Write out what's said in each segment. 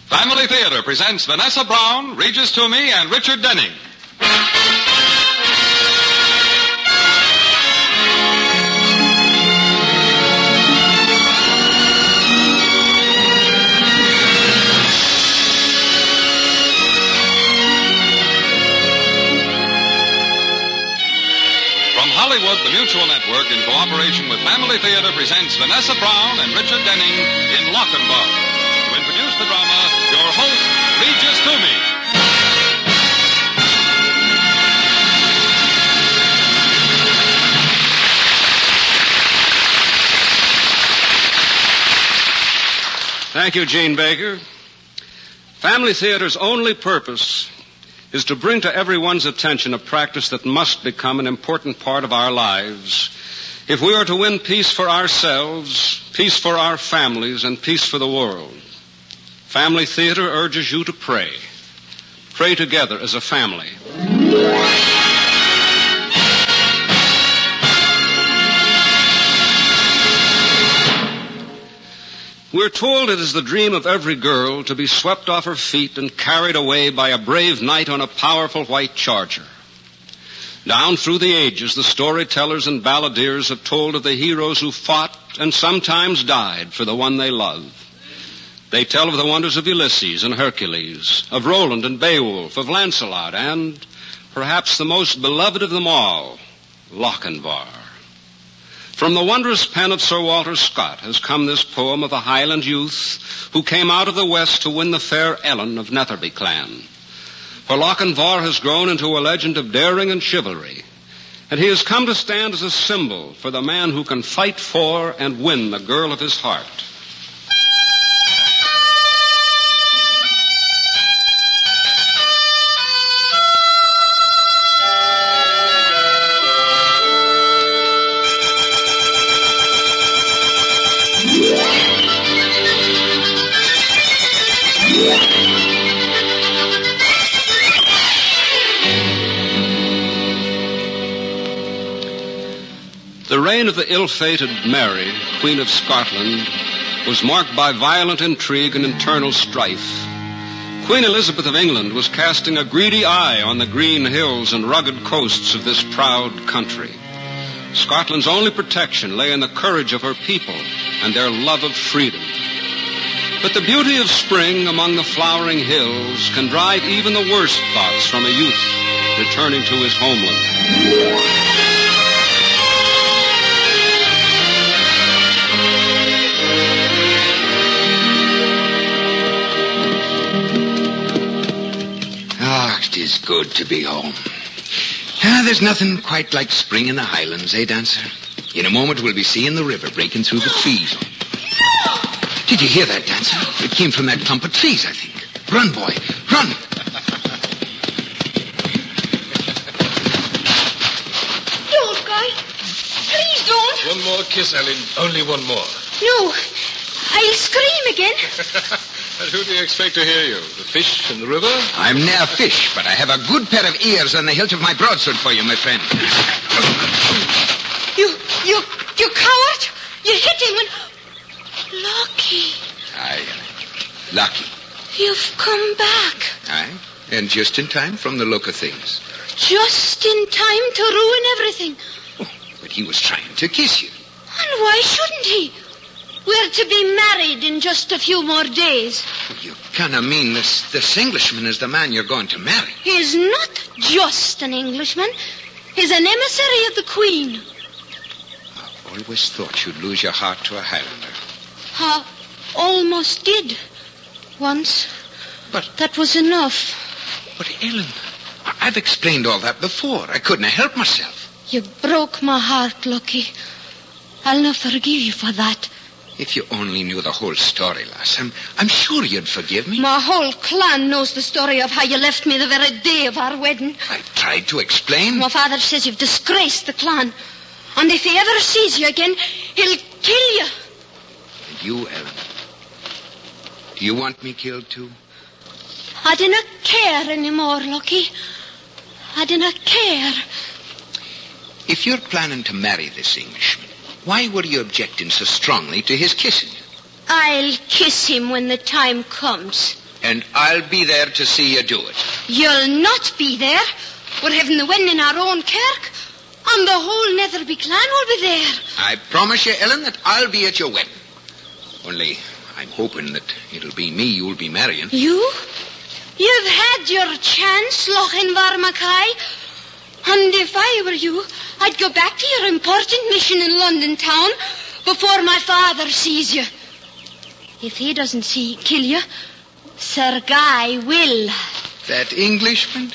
Family Theater presents Vanessa Brown, Regis Toomey, and Richard Denning. From Hollywood, the Mutual Network, in cooperation with Family Theater, presents Vanessa Brown and Richard Denning in Lochinvar. To introduce the drama, your host, Regis Toomey. Thank you, Gene Baker. Family Theater's only purpose is to bring to everyone's attention a practice that must become an important part of our lives if we are to win peace for ourselves, peace for our families, and peace for the world. Family Theater urges you to pray. Pray together as a family. We're told it is the dream of every girl to be swept off her feet and carried away by a brave knight on a powerful white charger. Down through the ages, the storytellers and balladeers have told of the heroes who fought and sometimes died for the one they loved. They tell of the wonders of Ulysses and Hercules, of Roland and Beowulf, of Lancelot, and perhaps the most beloved of them all, Lochinvar. From the wondrous pen of Sir Walter Scott has come this poem of a Highland youth who came out of the west to win the fair Ellen of Netherby clan. For Lochinvar has grown into a legend of daring and chivalry, and he has come to stand as a symbol for the man who can fight for and win the girl of his heart. The reign of the ill-fated Mary, Queen of Scotland, was marked by violent intrigue and internal strife. Queen Elizabeth of England was casting a greedy eye on the green hills and rugged coasts of this proud country. Scotland's only protection lay in the courage of her people and their love of freedom. But the beauty of spring among the flowering hills can drive even the worst thoughts from a youth returning to his homeland. It is good to be home. There's nothing quite like spring in the Highlands, eh, Dancer? In a moment, we'll be seeing the river breaking through the trees. Did you hear that, Dancer? It came from that clump of trees, I think. Run, boy, run! Don't, Guy. Please don't. One more kiss, Ellen. Only one more. No. I'll scream again. And who do you expect to hear you? The fish in the river? I'm near fish, but I have a good pair of ears on the hilt of my broadsword for you, my friend. You coward! You hit him when... Lucky. Aye, Lucky. You've come back. Aye, and just in time from the look of things. Just in time to ruin everything. Oh, but he was trying to kiss you. And why shouldn't he? We're to be married in just a few more days. You can't mean this Englishman is the man you're going to marry. He's not just an Englishman. He's an emissary of the Queen. I always thought you'd lose your heart to a Highlander. I almost did. Once. But that was enough. But, Ellen, I've explained all that before. I couldn't help myself. You broke my heart, Lucky. I'll not forgive you for that. If you only knew the whole story, lass, I'm sure you'd forgive me. My whole clan knows the story of how you left me the very day of our wedding. I tried to explain. My father says you've disgraced the clan. And if he ever sees you again, he'll kill you. And you, Ellen, do you want me killed too? I do not care anymore, Lucky. I do not care. If you're planning to marry this Englishman, why were you objecting so strongly to his kissing you? I'll kiss him when the time comes. And I'll be there to see you do it. You'll not be there. We're having the wedding in our own kirk. And the whole Netherby clan will be there. I promise you, Ellen, that I'll be at your wedding. Only, I'm hoping that it'll be me you'll be marrying. You? You've had your chance, Lochinvar Mackay. And if I were you, I'd go back to your important mission in London town before my father sees you. If he doesn't kill you, Sir Guy will. That Englishman?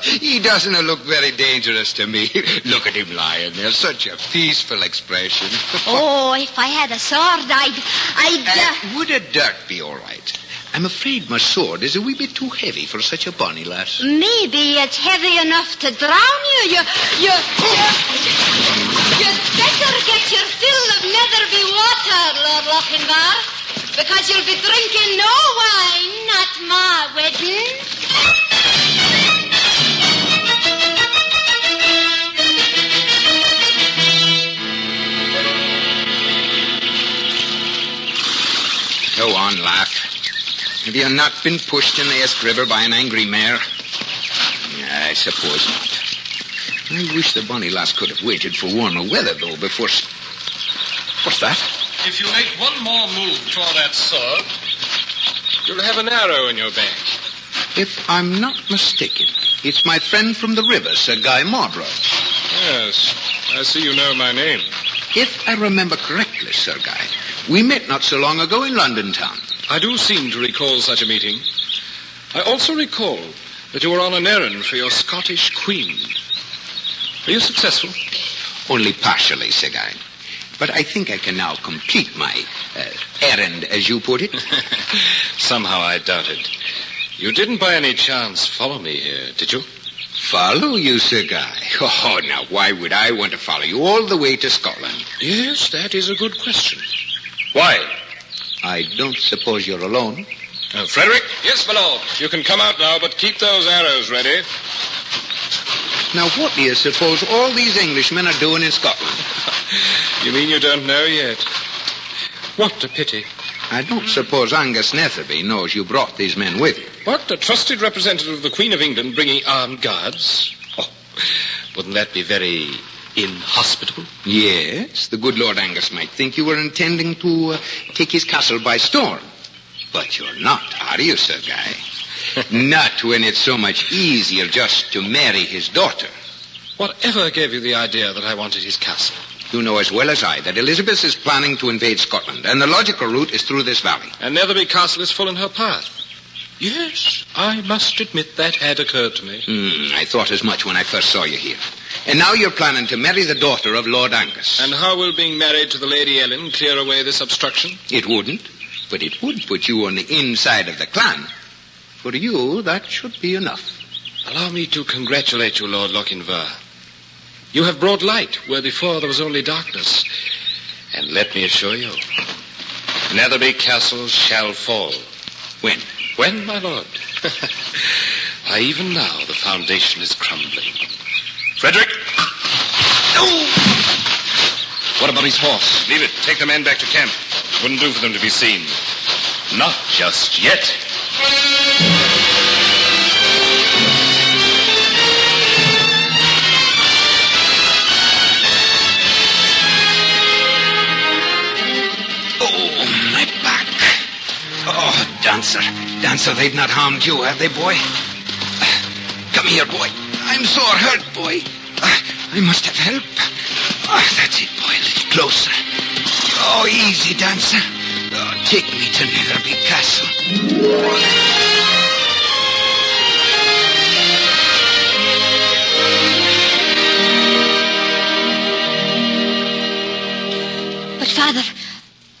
He doesn't look very dangerous to me. Look at him lying there. Such a peaceful expression. Oh, if I had a sword, I'd... Would a dart be all right? I'm afraid my sword is a wee bit too heavy for such a bonny lass. Maybe it's heavy enough to drown you. You'd better get your fill of Netherby water, Lord Lochinvar. Because you'll be drinking no wine at my wedding. Go on, laugh. Have you not been pushed in the Esk River by an angry mare? I suppose not. I wish the bonny lass could have waited for warmer weather, though, before... What's that? If you make one more move toward that sword, you'll have an arrow in your back. If I'm not mistaken, it's my friend from the river, Sir Guy Marlborough. Yes, I see you know my name. If I remember correctly, Sir Guy, we met not so long ago in London town. I do seem to recall such a meeting. I also recall that you were on an errand for your Scottish queen. Are you successful? Only partially, Sir Guy. But I think I can now complete my errand, as you put it. Somehow I doubt it. You didn't by any chance follow me here, did you? Follow you, Sir Guy? Oh, now, why would I want to follow you all the way to Scotland? Yes, that is a good question. Why? I don't suppose you're alone. Frederick? Yes, my lord. You can come out now, but keep those arrows ready. Now, what do you suppose all these Englishmen are doing in Scotland? You mean you don't know yet? What a pity. I don't suppose Angus Netherby knows you brought these men with you. What? A trusted representative of the Queen of England bringing armed guards? Oh, wouldn't that be very inhospitable? Yes, the good Lord Angus might think you were intending to take his castle by storm. But you're not, are you, Sir Guy? Not when it's so much easier just to marry his daughter. Whatever gave you the idea that I wanted his castle? You know as well as I that Elizabeth is planning to invade Scotland, and the logical route is through this valley. And Netherby Castle is full in her path. Yes, I must admit that had occurred to me. I thought as much when I first saw you here. And now you're planning to marry the daughter of Lord Angus. And how will being married to the Lady Ellen clear away this obstruction? It wouldn't, but it would put you on the inside of the clan. For you, that should be enough. Allow me to congratulate you, Lord Lochinvar. You have brought light where before there was only darkness. And let me assure you, Netherby Castle shall fall. When? When, my lord? Why, even now the foundation is crumbling. Frederick! No! What about his horse? Leave it. Take the men back to camp. It wouldn't do for them to be seen. Not just yet. Dancer, they've not harmed you, have they, boy? Come here, boy. I'm sore hurt, boy. I must have help. That's it, boy. A little closer. Oh, easy, Dancer. Take me to Netherby Castle. But, Father,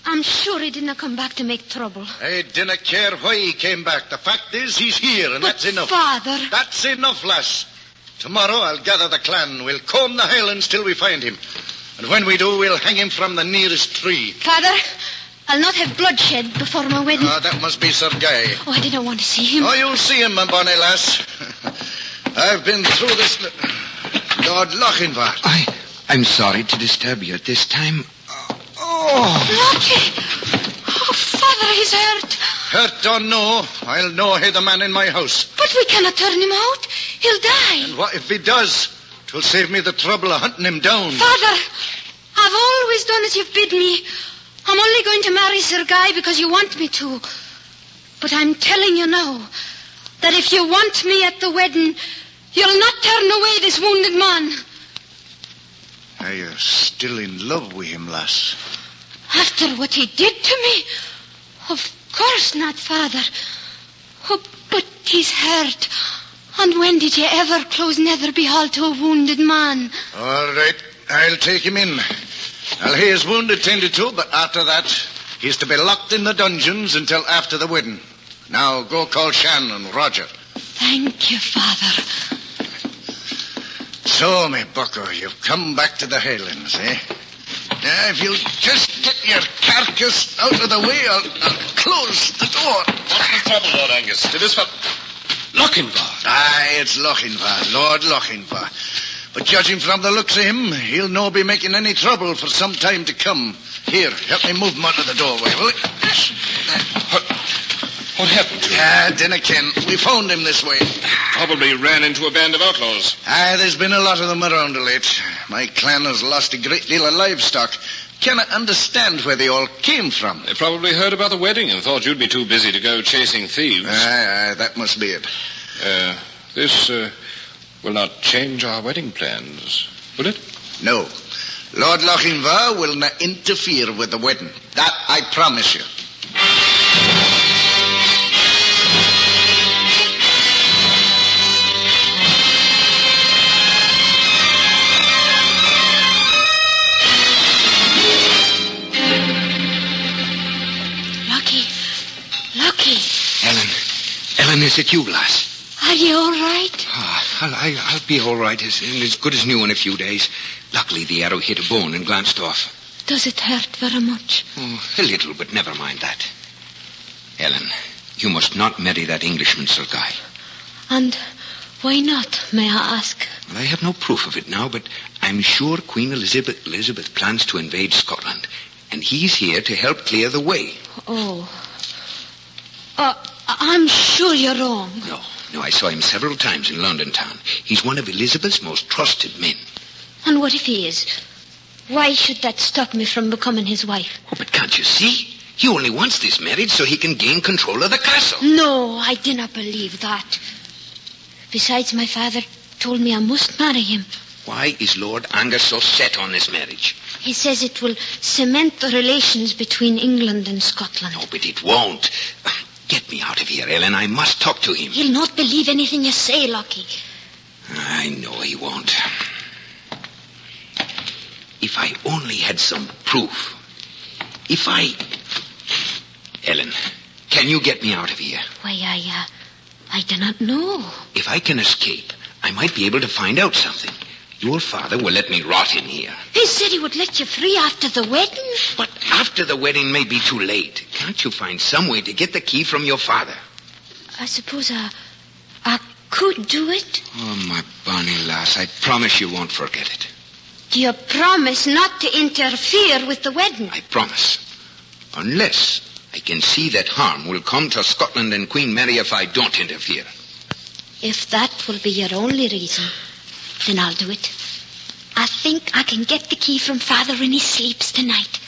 I'm sure he didn't come back to make trouble. I didn't care why he came back. The fact is, he's here, and that's enough. Father... That's enough, lass. Tomorrow I'll gather the clan. We'll comb the Highlands till we find him. And when we do, we'll hang him from the nearest tree. Father, I'll not have bloodshed before my wedding. That must be Sir Guy. Oh, I didn't want to see him. Oh, you'll see him, my bonny lass. I've been through this... Lord Lochinvar. I'm sorry to disturb you at this time. Lockie! Oh, Father, he's hurt. Hurt don't know. I'll know he the man in my house. But we cannot turn him out. He'll die. And what if he does? 'Twill save me the trouble of hunting him down. Father, I've always done as you've bid me. I'm only going to marry Sir Guy because you want me to. But I'm telling you now that if you want me at the wedding, you'll not turn away this wounded man. Are you still in love with him, lass? After what he did to me? Of course not, Father. Oh, but he's hurt. And when did you ever close nether behold to a wounded man? All right, I'll take him in. I'll hear his wounded tended to, but after that, he's to be locked in the dungeons until after the wedding. Now, go call Shan and Roger. Thank you, Father. So, me bucko, you've come back to the Highlands, eh? Now, if you'll just get your carcass out of the way, I'll close the door. What's the trouble, Lord Angus? Did this Lochinvar. Aye, it's Lochinvar, Lord Lochinvar. But judging from the looks of him, he'll no be making any trouble for some time to come. Here, help me move him out of the doorway, will you? What happened to him? Dinna ken. We found him this way. Probably ran into a band of outlaws. Aye, there's been a lot of them around of late. My clan has lost a great deal of livestock. Cannot understand where they all came from. They probably heard about the wedding and thought you'd be too busy to go chasing thieves. Aye, that must be it. This will not change our wedding plans, will it? No. Lord Lochinvar will not interfere with the wedding. That I promise you. Ellen, is it you, lass? Are you all right? I'll be all right. As good as new in a few days. Luckily, the arrow hit a bone and glanced off. Does it hurt very much? Oh, a little, but never mind that. Ellen, you must not marry that Englishman, Sir Guy. And why not, may I ask? Well, I have no proof of it now, but I'm sure Queen Elizabeth plans to invade Scotland, and he's here to help clear the way. Oh. I'm sure you're wrong. No, I saw him several times in London town. He's one of Elizabeth's most trusted men. And what if he is? Why should that stop me from becoming his wife? Oh, but can't you see? He only wants this marriage so he can gain control of the castle. No, I do not believe that. Besides, my father told me I must marry him. Why is Lord Angus so set on this marriage? He says it will cement the relations between England and Scotland. No, but it won't. Get me out of here, Ellen. I must talk to him. He'll not believe anything you say, Lockie. I know he won't. If I only had some proof. Ellen, can you get me out of here? Why, I do not know. If I can escape, I might be able to find out something. Your father will let me rot in here. He said he would let you free after the wedding. But after the wedding may be too late. Can't you find some way to get the key from your father? I suppose I could do it. Oh, my bonny lass, I promise you won't forget it. Do you promise not to interfere with the wedding? I promise. Unless I can see that harm will come to Scotland and Queen Mary if I don't interfere. If that will be your only reason, then I'll do it. I think I can get the key from Father when he sleeps tonight.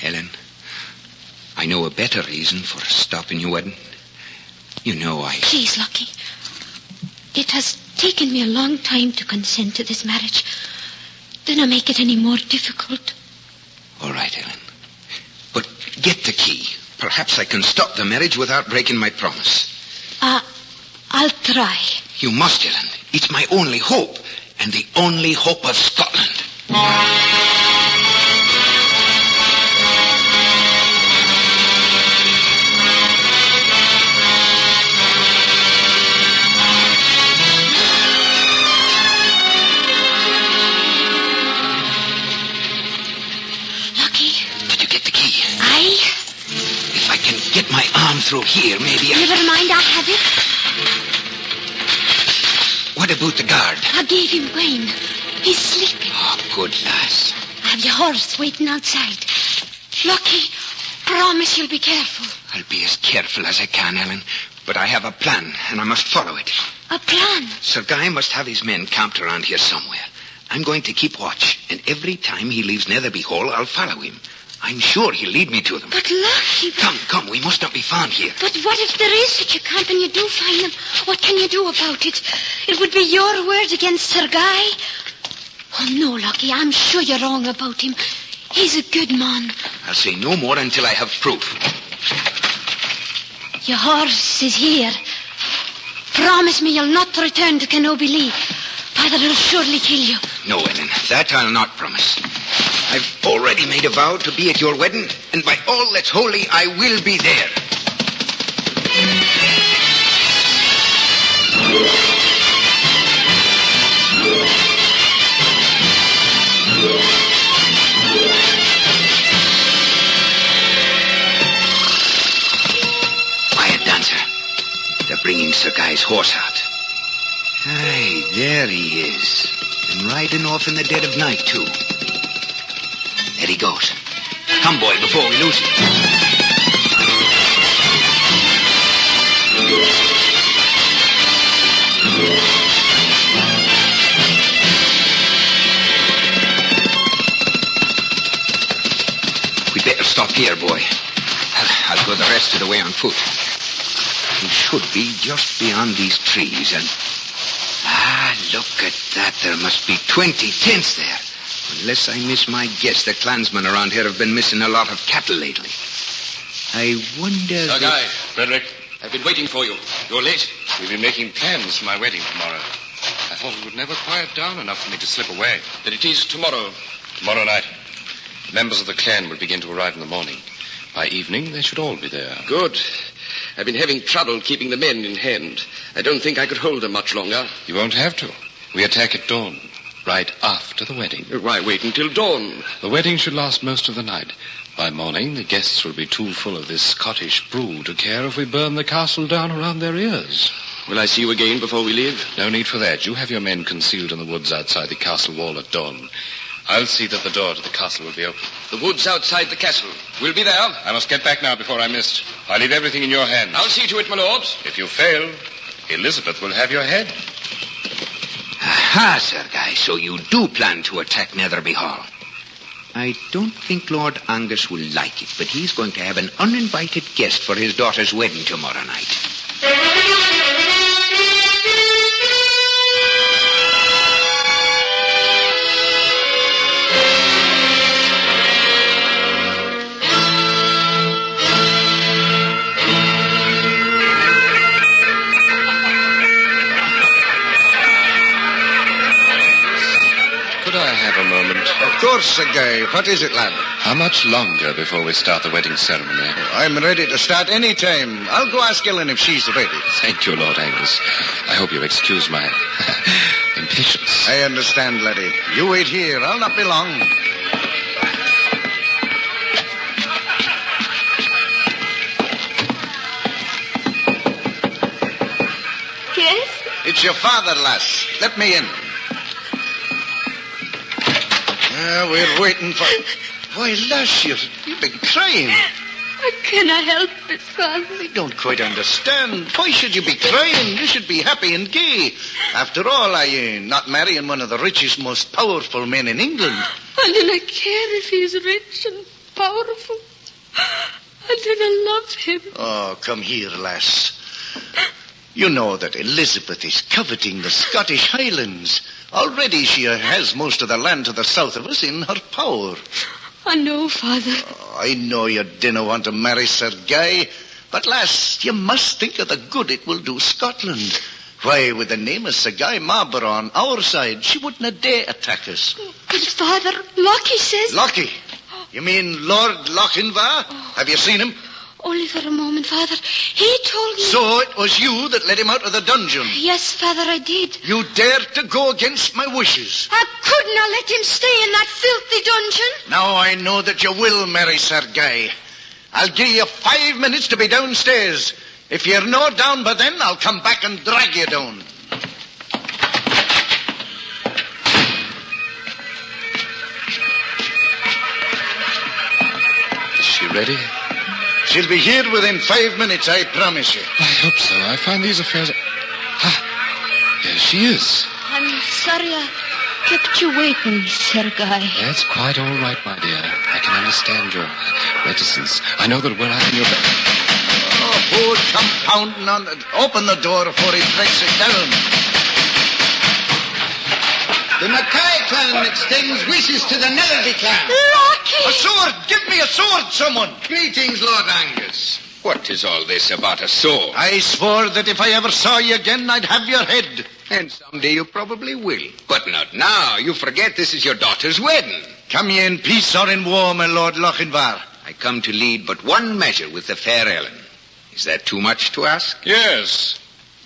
Helen, I know a better reason for stopping your wedding. You know I... Please, Lockie. It has taken me a long time to consent to this marriage. Do not make it any more difficult. All right, Helen. But get the key. Perhaps I can stop the marriage without breaking my promise. I'll try. You must, Helen. It's my only hope, and the only hope of Scotland. Lucky. Did you get the key? Aye. If I can get my arm through here, maybe I... Never mind, I have it. What about the guard? I gave him wine. He's sleeping. Oh, good lass. I have your horse waiting outside. Lucky, promise you'll be careful. I'll be as careful as I can, Ellen. But I have a plan, and I must follow it. A plan? Sir Guy must have his men camped around here somewhere. I'm going to keep watch, and every time he leaves Netherby Hall, I'll follow him. I'm sure he'll lead me to them. But Lucky... Come, we must not be found here. But what if there is such a camp and you do find them? What can you do about it? It would be your word against Sir Guy. Oh, no, Lucky, I'm sure you're wrong about him. He's a good man. I'll say no more until I have proof. Your horse is here. Promise me you'll not return to Kenobi Lee. Father will surely kill you. No, Ellen, that I'll not promise. I've already made a vow to be at your wedding, and by all that's holy, I will be there. Quiet, Dancer. They're bringing Sir Guy's horse out. Aye, there he is. And riding off in the dead of night, too. There he goes. Come, boy, before we lose him. We'd better stop here, boy. I'll go the rest of the way on foot. We should be just beyond these trees, and... look at that. There must be 20 tents there. Unless I miss my guess, the clansmen around here have been missing a lot of cattle lately. I wonder... Sir Guy, Frederick, I've been waiting for you. You're late. We've been making plans for my wedding tomorrow. I thought it would never quiet down enough for me to slip away. Then it is tomorrow. Tomorrow night. Members of the clan will begin to arrive in the morning. By evening, they should all be there. Good. I've been having trouble keeping the men in hand. I don't think I could hold them much longer. You won't have to. We attack at dawn. Right after the wedding. Why wait until dawn? The wedding should last most of the night. By morning, the guests will be too full of this Scottish brew to care if we burn the castle down around their ears. Will I see you again before we leave? No need for that. You have your men concealed in the woods outside the castle wall at dawn. I'll see that the door to the castle will be open. The woods outside the castle. We'll be there. I must get back now before I miss. I'll leave everything in your hands. I'll see to it, my lords. If you fail, Elizabeth will have your head. Aha, Sir Guy, so you do plan to attack Netherby Hall. I don't think Lord Angus will like it, but he's going to have an uninvited guest for his daughter's wedding tomorrow night. Of course, Sir Guy. What is it, lad? How much longer before we start the wedding ceremony? I'm ready to start any time. I'll go ask Ellen if she's ready. Thank you, Lord Angus. I hope you'll excuse my impatience. I understand, laddie. You wait here. I'll not be long. Yes? It's your father, lass. Let me in. We're waiting for... Why, lass, you've been crying. How can I help it, Father? I don't quite understand. Why should you be crying? You should be happy and gay. After all, I ain't not marrying one of the richest, most powerful men in England. I do not care if he's rich and powerful. I do not love him. Oh, come here, lass. You know that Elizabeth is coveting the Scottish Highlands. Already she has most of the land to the south of us in her power. I know, Father. Oh, I know you didn't want to marry Sir Guy, but, lass, you must think of the good it will do Scotland. Why, with the name of Sir Guy Marlborough on our side, she wouldn't dare attack us. But, Father, Lockie says... Lockie? You mean Lord Lochinvar? Have you seen him? Only for a moment, Father. He told me... So it was you that let him out of the dungeon? Yes, Father, I did. You dared to go against my wishes? I could not let him stay in that filthy dungeon. Now I know that you will marry Sir Guy. I'll give you 5 minutes to be downstairs. If you're not down by then, I'll come back and drag you down. Is she ready? She'll be here within 5 minutes, I promise you. I hope so. I find these affairs... Here she is. I'm sorry I kept you waiting, Sergei. That's quite all right, my dear. I can understand your reticence. I know that when I'm in your bed... Oh, who'd come pounding on it? Open the door before he breaks it down. The Mackay clan extends wishes to the Nellerby clan. Lucky! A sword! Give me a sword, someone! Greetings, Lord Angus. What is all this about a sword? I swore that if I ever saw you again, I'd have your head. And someday you probably will. But not now. You forget this is your daughter's wedding. Come ye in peace or in war, my Lord Lochinvar? I come to lead but one measure with the fair Ellen. Is that too much to ask? Yes.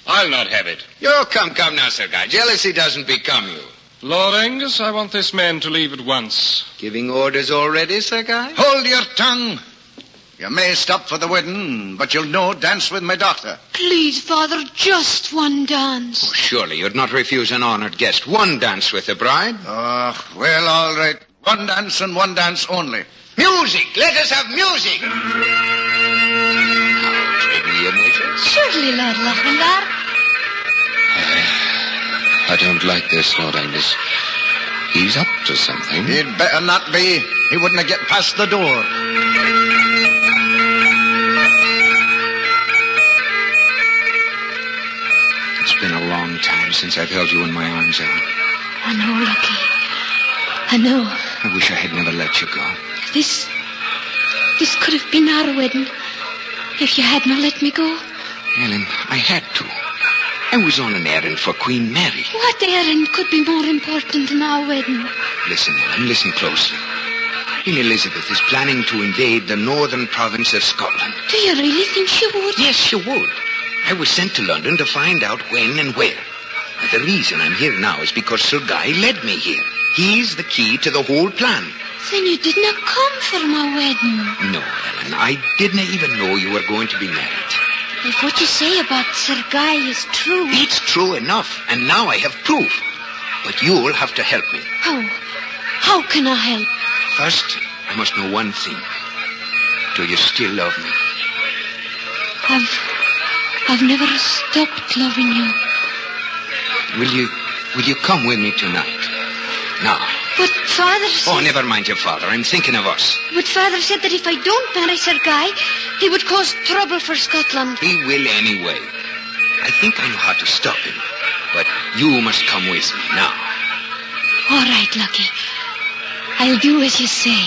I'll not have it. Oh, come now, Sir Guy. Jealousy doesn't become you. Lord Angus, I want this man to leave at once. Giving orders already, Sir Guy? Hold your tongue. You may stop for the wedding, but you'll no dance with my daughter. Please, Father, just one dance. Oh, surely you'd not refuse an honored guest one dance with the bride. Oh, well, all right. One dance and one dance only. Music! Let us have music! Now, trade me a measure. Surely, Lord Lochinvar. I don't like this, Lord Angus. He's up to something. He'd better not be. He wouldn't have get past the door. It's been a long time since I've held you in my arms, Ellen. I know, Lucky. I know. I wish I had never let you go. This could have been our wedding if you had not let me go. Ellen, I had to. I was on an errand for Queen Mary. What errand could be more important than our wedding? Listen, Ellen, listen closely. Queen Elizabeth is planning to invade the northern province of Scotland. Do you really think she would? Yes, she would. I was sent to London to find out when and where. But the reason I'm here now is because Sir Guy led me here. He's the key to the whole plan. Then you did not come for my wedding. No, Ellen, I didn't even know you were going to be married. If what you say about Sir Guy is true... It's true enough, and now I have proof. But you'll have to help me. How can I help? First, I must know one thing. Do you still love me? I've never stopped loving you. Will you come with me tonight? Now. But Father said... Oh, never mind your father. I'm thinking of us. But Father said that if I don't marry Sir Guy, he would cause trouble for Scotland. He will anyway. I think I know how to stop him. But you must come with me now. All right, Lucky. I'll do as you say.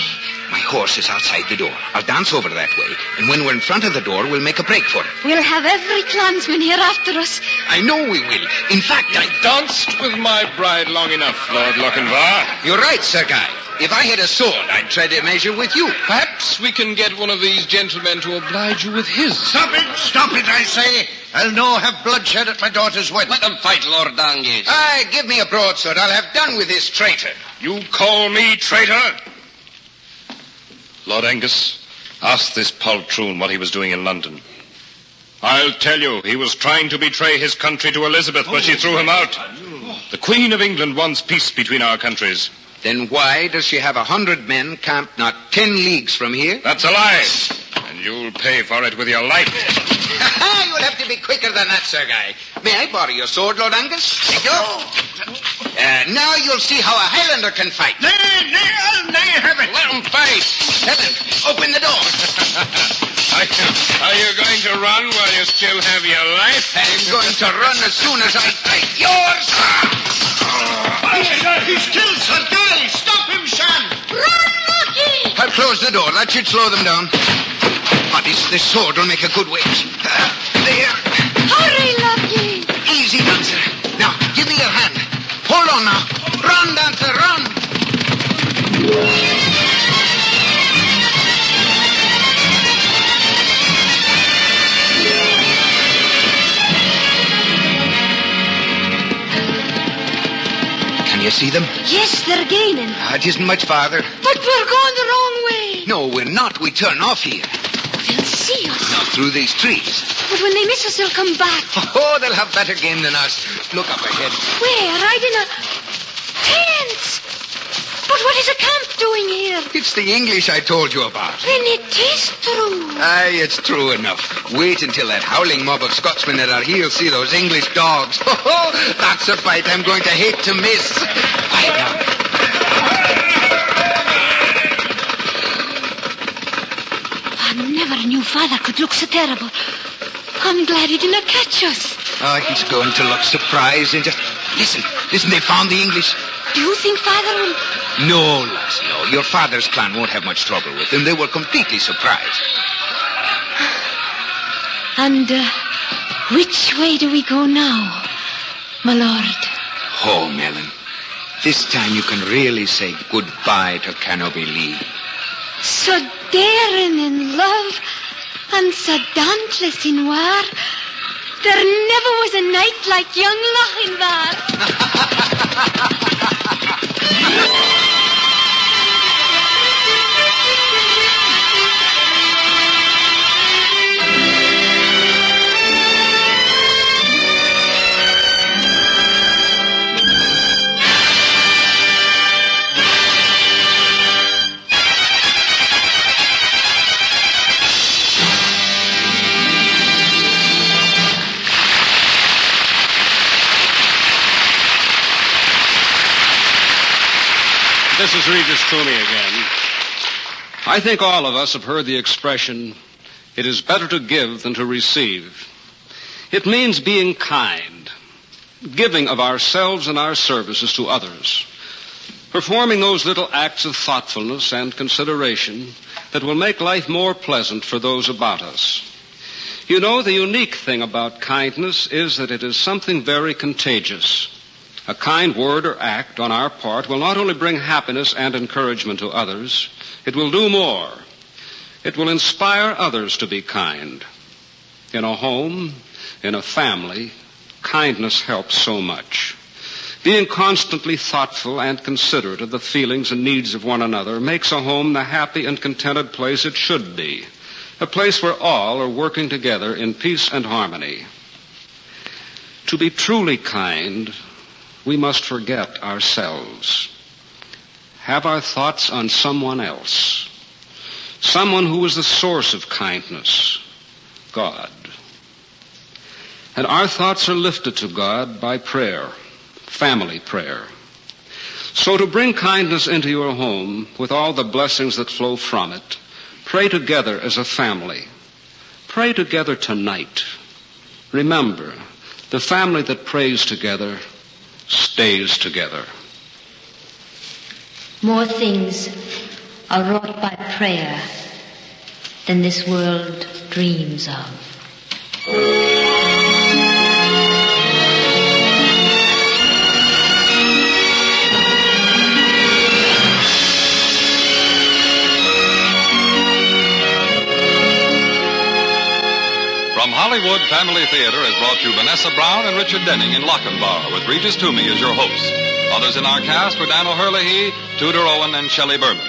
My horse is outside the door. I'll dance over that way. And when we're in front of the door, we'll make a break for it. We'll have every clansman here after us. I know we will. In fact, I danced with my bride long enough, Lord Lochinvar. You're right, Sir Guy. If I had a sword, I'd try to measure with you. Perhaps we can get one of these gentlemen to oblige you with his. Stop it, I say. I'll no have bloodshed at my daughter's wedding. Let them fight, Lord Angus. Aye, give me a broadsword. I'll have done with this traitor. You call me traitor? Lord Angus, ask this poltroon what he was doing in London. I'll tell you, he was trying to betray his country to Elizabeth, but she threw him out. The Queen of England wants peace between our countries. Then why does she have 100 men camped not 10 leagues from here? That's a lie. And you'll pay for it with your life. You'll have to be quicker than that, Sir Guy. May I borrow your sword, Lord Angus? Thank you. Now you'll see how a Highlander can fight. Nay, have it. Let him fight. Helen, open the door. Are you going to run while you still have your life? I'm going to run as soon as I break yours. He's killed, Sir Guy. Stop him, Shan. Run, Lucky! I'll close the door. That should slow them down. But this sword will make a good wedge. There. Hurry, Lucky! Easy, Dancer. Now, give me your hand. Hold on now. Run, Dancer, run. Can you see them? Yes, they're gaining. It isn't much farther. But we're going the wrong way. No, we're not. We turn off here. They'll see us. Not through these trees. But when they miss us, they'll come back. Oh, they'll have better game than us. Look up ahead. Where? Right in a... Tents! But what is a camp doing here? It's the English I told you about. Then it is true. Aye, it's true enough. Wait until that howling mob of Scotsmen at our heels see those English dogs. That's a fight I'm going to hate to miss. Quiet now. I never knew Father could look so terrible. I'm glad he didn't catch us. Oh, he's going to look surprised and just... Listen, they found the English. Do you think Father will... No, lass, no. Your father's clan won't have much trouble with them. They were completely surprised. And which way do we go now, my lord? Home, Ellen. This time you can really say goodbye to Canopy Lee. So daring in love and so dauntless in war. There never was a knight like young Lochinvar. This is Regis Toomey again. I think all of us have heard the expression, it is better to give than to receive. It means being kind, giving of ourselves and our services to others, performing those little acts of thoughtfulness and consideration that will make life more pleasant for those about us. You know, the unique thing about kindness is that it is something very contagious. A kind word or act on our part will not only bring happiness and encouragement to others, it will do more. It will inspire others to be kind. In a home, in a family, kindness helps so much. Being constantly thoughtful and considerate of the feelings and needs of one another makes a home the happy and contented place it should be, a place where all are working together in peace and harmony. To be truly kind, we must forget ourselves. Have our thoughts on someone else. Someone who is the source of kindness, God. And our thoughts are lifted to God by prayer, family prayer. So to bring kindness into your home with all the blessings that flow from it, pray together as a family. Pray together tonight. Remember, the family that prays together stays together. More things are wrought by prayer than this world dreams of. From Hollywood, Family Theater has brought you Vanessa Brown and Richard Denning in Lochinvar with Regis Toomey as your host. Others in our cast were Dan O'Herlihy, Tudor Owen, and Shelley Berman.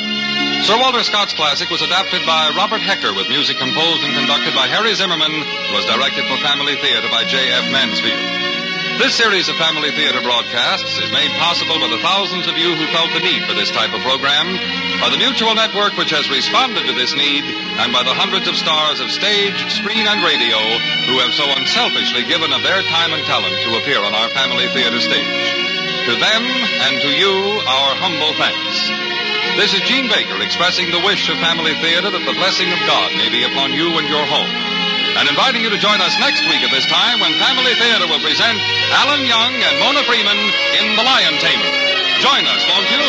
Sir Walter Scott's classic was adapted by Robert Hecker with music composed and conducted by Harry Zimmerman and was directed for Family Theater by J.F. Mansfield. This series of Family Theater broadcasts is made possible by the thousands of you who felt the need for this type of program, by the Mutual Network which has responded to this need, and by the hundreds of stars of stage, screen, and radio who have so unselfishly given of their time and talent to appear on our Family Theater stage. To them and to you, our humble thanks. This is Gene Baker expressing the wish of Family Theater that the blessing of God may be upon you and your home, and inviting you to join us next week at this time when Family Theater will present Alan Young and Mona Freeman in The Lion Tamer. Join us, won't you?